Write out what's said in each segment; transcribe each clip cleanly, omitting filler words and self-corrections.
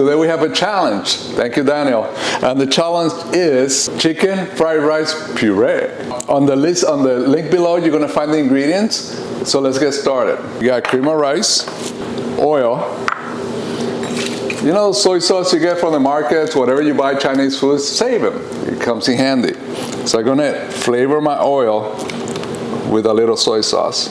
Today we have a challenge. Thank you, Daniel. And the challenge is chicken fried rice puree. On the link below, you're gonna find the ingredients. So let's get started. You got cream of rice, oil. You know, soy sauce you get from the markets, whatever you buy Chinese food, save them. It comes in handy. So I'm gonna flavor my oil with a little soy sauce.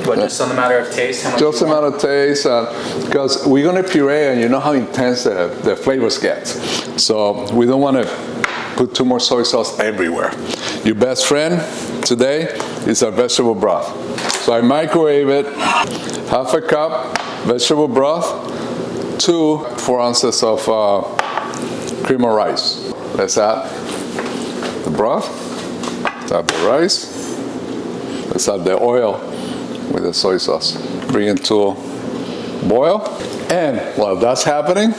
What, just on the matter of taste? How much just a matter of taste, because we're gonna puree, and you know how intense the flavors get. So we don't want to put too much soy sauce everywhere. Your best friend today is our vegetable broth. So I microwave it, half a cup vegetable broth, 4 ounces of cream of rice. Let's add the broth, let's add the rice, let's add the oil with the soy sauce. Bring it to a boil. And while that's happening,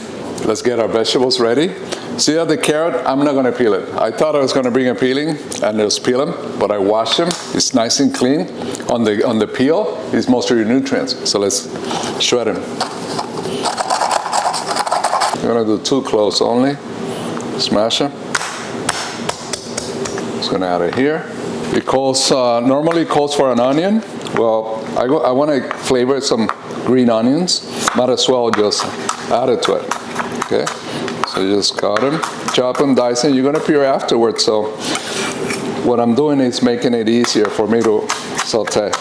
let's get our vegetables ready. See that the carrot, I'm not gonna peel it. I thought I was gonna bring a peeling and just peel them, but I washed them. It's nice and clean. On the peel, it's most of your nutrients. So let's shred them. I'm gonna do 2 cloves only. Smash them. Just gonna add it here. It calls, normally it calls for an onion. Well, I want to flavor some green onions. Might as well just add it to it. Okay, so you just cut them, chop them, dice them. You're gonna puree afterwards. So what I'm doing is making it easier for me to saute.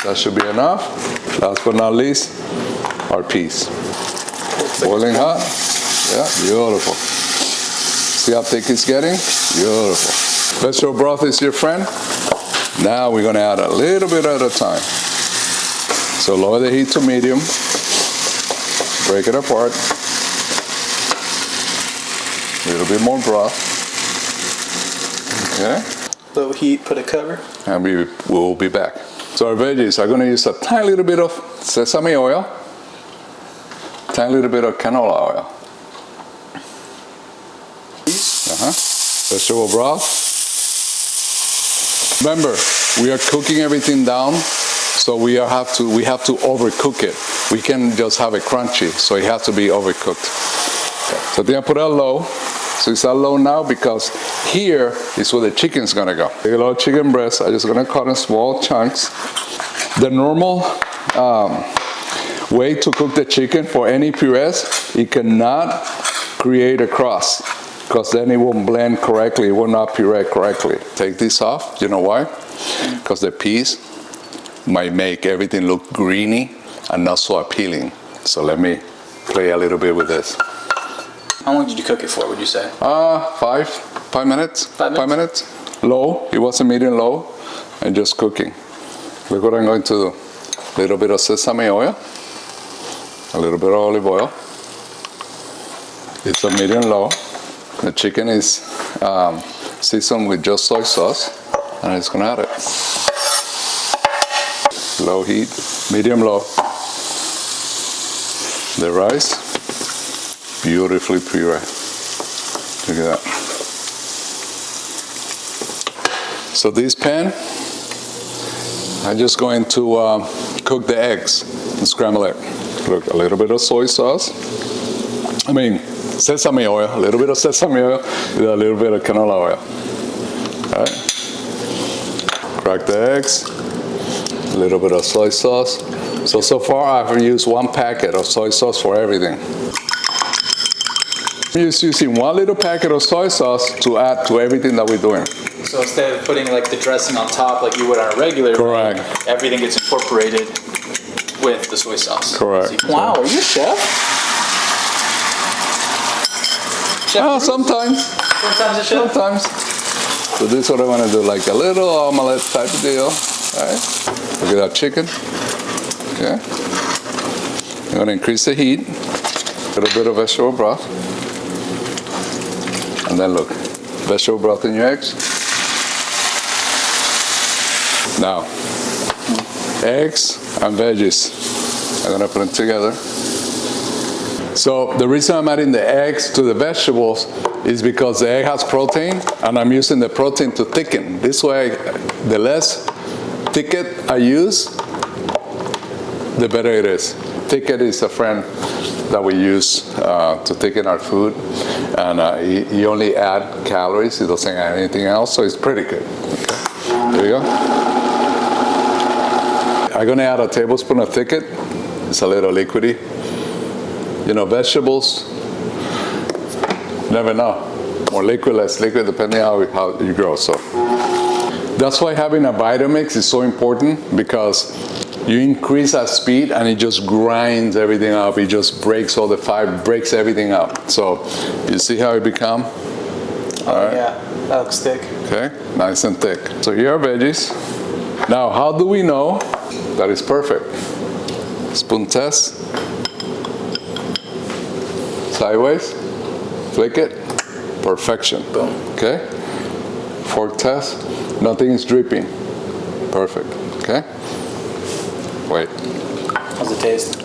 That should be enough. Last but not least, our peas. Boiling hot. Yeah, beautiful. See how thick it's getting? Beautiful. Vegetable broth is your friend. Now we're gonna add a little bit at a time. So lower the heat to medium, break it apart, a little bit more broth, okay? Low heat, put a cover. And we will be back. So our veggies, I'm gonna use a tiny little bit of sesame oil, tiny little bit of canola oil. Vegetable broth. Remember, we are cooking everything down, so we have to overcook it. We can just have it crunchy, so it has to be overcooked. So then I put it on low. So it's on low now because here is where the chicken's gonna go. A little chicken breast, I'm just gonna cut in small chunks. The normal way to cook the chicken for any purees, it cannot create a crust, because then it won't blend correctly, it will not puree correctly. Take this off, you know why? Because the peas might make everything look greeny and not so appealing. So let me play a little bit with this. How long did you cook it for, would you say? 5 minutes. 5 minutes. Low, it was a medium low, and just cooking. Look what I'm going to do. A little bit of sesame oil, a little bit of olive oil. It's a medium low. The chicken is seasoned with just soy sauce, and I'm just gonna add it. Low heat, medium low. The rice, beautifully puree. Look at that. So this pan, I'm just going to cook the eggs and scramble it. Look, a little bit of soy sauce. Sesame oil, a little bit of sesame oil with a little bit of canola oil. All right. Crack the eggs, a little bit of soy sauce. So far I've used 1 packet of soy sauce for everything. I'm just using 1 little packet of soy sauce to add to everything that we're doing. So instead of putting like the dressing on top like you would on a regular Correct. meal, everything gets incorporated with the soy sauce. Correct. Wow, are you a chef? Sometimes. Sometimes a chef? Sometimes. So this is what I want to do, like a little omelette type of deal. All right. Look at that chicken. Okay. I'm going to increase the heat. A little bit of vegetable broth. And then look, vegetable broth in your eggs. Now, eggs and veggies. I'm going to put them together. So the reason I'm adding the eggs to the vegetables is because the egg has protein, and I'm using the protein to thicken. This way, the less thicket I use, the better it is. Thickener is a friend that we use to thicken our food, and he only add calories. He doesn't add anything else, so it's pretty good. Okay. There you go. I'm gonna add a tablespoon of Thickener. It's a little liquidy. You know, vegetables, never know. More liquid, less liquid, depending on how you grow. So that's why having a Vitamix is so important, because you increase that speed and it just grinds everything up. It just breaks all the fiber, breaks everything up. So you see how it become? All right. Yeah, that looks thick. Okay, nice and thick. So here are veggies. Now, how do we know that it's perfect? Spoon test. Sideways, flick it, perfection. Boom. Okay? Fork test, nothing is dripping. Perfect. Okay? Wait. How's it taste?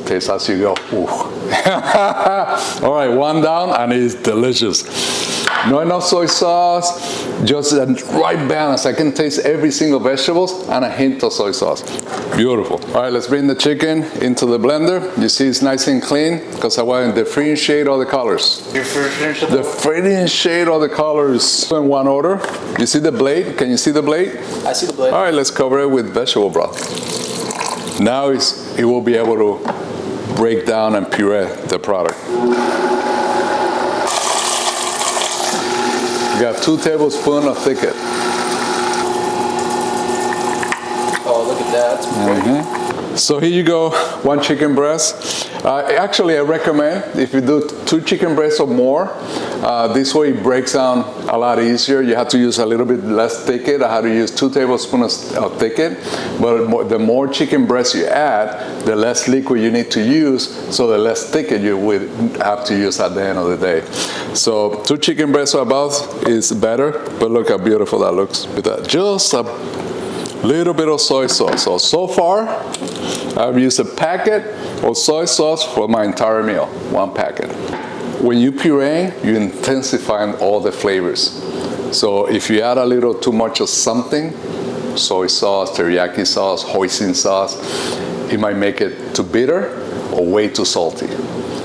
Taste as you go. Ooh. All right, one down, and it's delicious. No enough soy sauce, just a right balance. I can taste every single vegetables and a hint of soy sauce. Beautiful. All right, let's bring the chicken into the blender. You see it's nice and clean because I want to differentiate all the colors. Differentiate all the colors in one order. You see the blade? Can you see the blade? I see the blade. All right, let's cover it with vegetable broth. Now it will be able to break down and puree the product. You got 2 tablespoons of Thickener. Oh, look at that. It's great. So here you go, 1 chicken breast. Actually, I recommend if you do 2 chicken breasts or more, this way it breaks down a lot easier. You have to use a little bit less Thickener. I had to use 2 tablespoons of Thickener, but the more chicken breast you add, the less liquid you need to use, so the less Thickener you would have to use at the end of the day. So 2 chicken breasts or above is better, but look how beautiful that looks with that. Just a little bit of soy sauce. So far, I've used a packet of soy sauce for my entire meal, 1 packet. When you puree, you intensify all the flavors. So if you add a little too much of something, soy sauce, teriyaki sauce, hoisin sauce, it might make it too bitter or way too salty.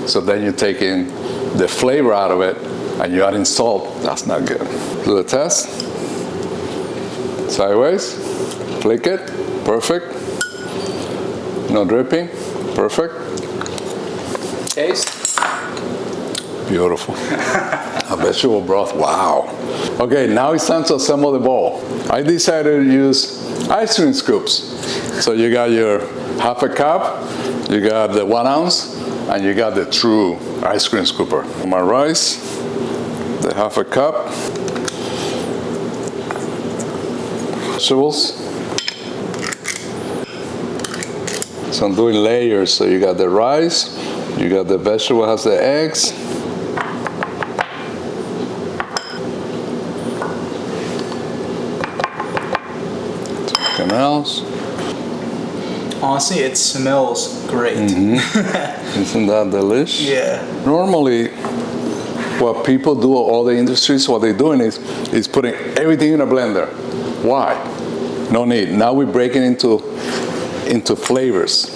So then you're taking the flavor out of it and you're adding salt. That's not good. Do the test. Sideways. Flick it. Perfect. No dripping. Perfect. Taste. Beautiful. A vegetable broth. Wow. Okay, now it's time to assemble the bowl. I decided to use ice cream scoops. So you got your half a cup, you got the 1 ounce, and you got the true ice cream scooper. My rice, the half a cup. Vegetables. So I'm doing layers. So you got the rice, you got the vegetable has the eggs. Something else. Honestly, it smells great. Isn't that delicious? Yeah. Normally, what people do, all the industries, what they're doing is putting everything in a blender. Why? No need. Now we're breaking into flavors.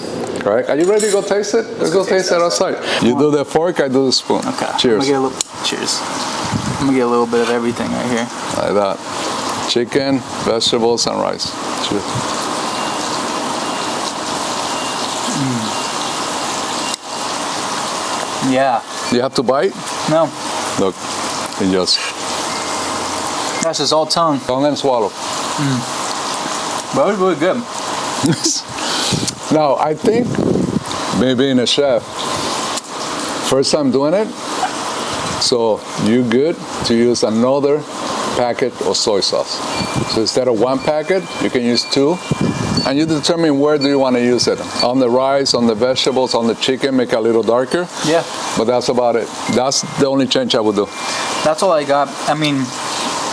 Right? Are you ready to go taste it? Let's go taste it outside. You do the fork, I do the spoon. Okay. Cheers. Cheers. I'm gonna get a little bit of everything right here. Like that. Chicken, vegetables, and rice. Cheers. Yeah. You have to bite? No. Look, it just That's just all tongue. tongue and swallow. But it was really good. Now, I think, me being a chef, first time doing it, so you good to use another packet of soy sauce. So instead of 1 packet, you can use 2, and you determine where do you want to use it. On the rice, on the vegetables, on the chicken, make it a little darker. Yeah. But that's about it. That's the only change I would do. That's all I got. I mean,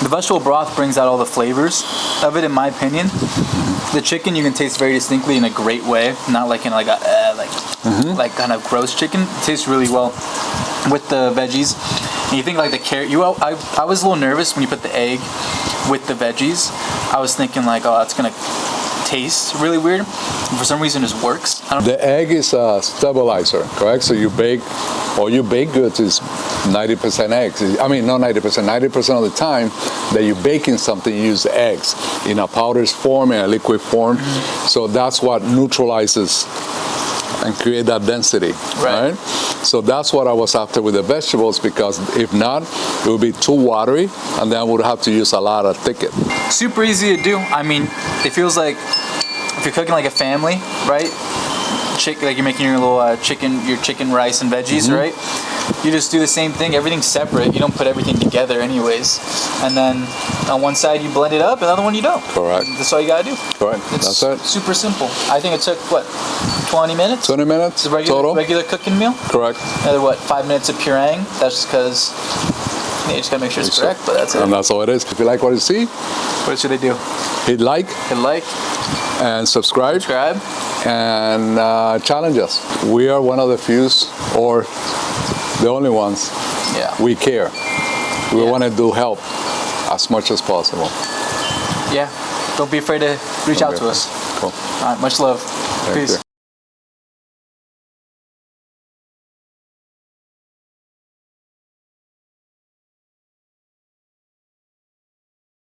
the vegetable broth brings out all the flavors of it, in my opinion. The chicken you can taste very distinctly in a great way, not like in like a like kind of gross chicken. It tastes really well with the veggies. And you think like the carrot. I was a little nervous when you put the egg with the veggies. I was thinking like, oh, that's gonna tastes really weird. For some reason, it works. I don't The egg is a stabilizer, correct? So you bake, all your baked goods is 90% eggs. I mean, not 90%, 90% of the time that you're baking something, you use eggs in a powdered form, in a liquid form. So that's what neutralizes and create that density, right? So that's what I was after with the vegetables, because if not, it would be too watery, and then I would have to use a lot of thicket. Super easy to do. I mean, it feels like if you're cooking like a family, right? Like you're making your little chicken, rice, and veggies, right? You just do the same thing. Everything's separate. You don't put everything together, anyways. And then on one side you blend it up, and the other one you don't. Correct. That's all you gotta do. Correct. It's That's it. super simple. I think it took what, 20 minutes? 20 minutes It's a regular, regular cooking meal. Correct. Another what, 5 minutes of pureeing. That's just because you just gotta make sure it's correct. But that's it. And that's all it is. If you like what you see, What should they do? hit like Hit like, and subscribe. And challenge us. We are one of the few, or the only ones. Yeah. We care. We want to do help as much as possible. Yeah. Don't be afraid to reach out to us. Cool. All right. Much love. Thank Peace. you.